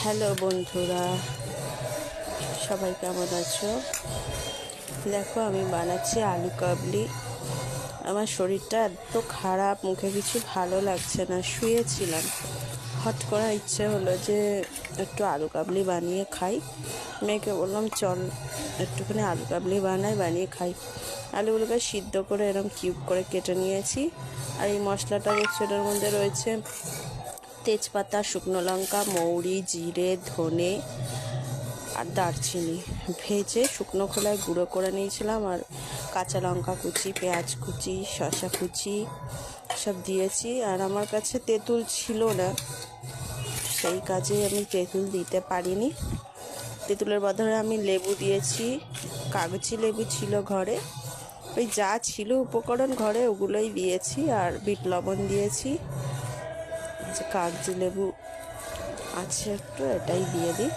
Hello বন্ধুরা, সবাই কেমন আছো? দেখো, আমি বানাচ্ছি আলু কাবলি। আমার শরীরটা এত খারাপ, মুখে কিছু ভালো লাগছে না। শুয়েছিলাম, হট করে ইচ্ছে হলো যে একটু আলু কাবলি বানিয়ে খাই। মেয়েকে বললাম চল একটুখানি আলু কাবলি বানিয়ে খাই। আলুগুলোকে সিদ্ধ করে এরকম কিউব করে কেটে নিয়েছি। আর এই মশলাটা দেখছি, ওটার মধ্যে রয়েছে তেজপাতা, শুকনো লঙ্কা, মৌরি, জিরে, ধনে আর দারচিনি। ভেজে শুকনো খোলায় গুঁড়ো করে নিয়েছিলাম। আর কাঁচা লঙ্কা কুচি, পেঁয়াজ কুচি, শসা কুচি সব দিয়েছি। আর আমার কাছে তেঁতুল ছিল না, সেই কাজে আমি তেঁতুল দিতে পারিনি। তেঁতুলের বদলে আমি লেবু দিয়েছি। কাগজি লেবু ছিল ঘরে, ওই যা ছিল উপকরণ ঘরে ওগুলোই দিয়েছি। আর বিট লবণ দিয়েছি। যে কাগজি লেবু আছে একটু, এটাই দিয়ে দিই,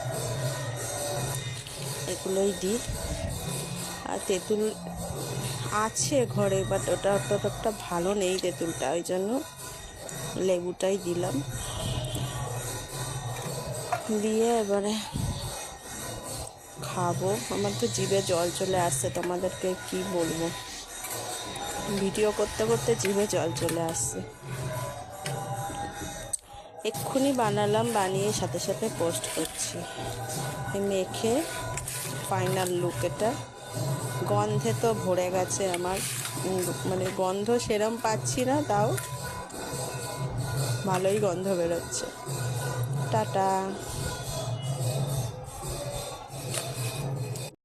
এগুলোই দিই। আর তেঁতুল আছে ঘরে, বাট ওটা অতটা ভালো নেই তেঁতুলটা, ওই জন্য লেবুটাই দিলাম। দিয়ে এবারে খাবো। আমার তো জিভে জল চলে আসছে, তোমাদেরকে কি বলবো, ভিডিও করতে করতে জিভে জল চলে আসছে। এক্ষুনি বানালাম, বানিয়ে সাথে সাথে পোস্ট করছি। মেখে ফাইনাল লুক এটা। গন্ধে তো ভরে গেছে আমার, মানে গন্ধ সেরম পাচ্ছি না, তাও ভালোই গন্ধ বেরোচ্ছে। টাটা।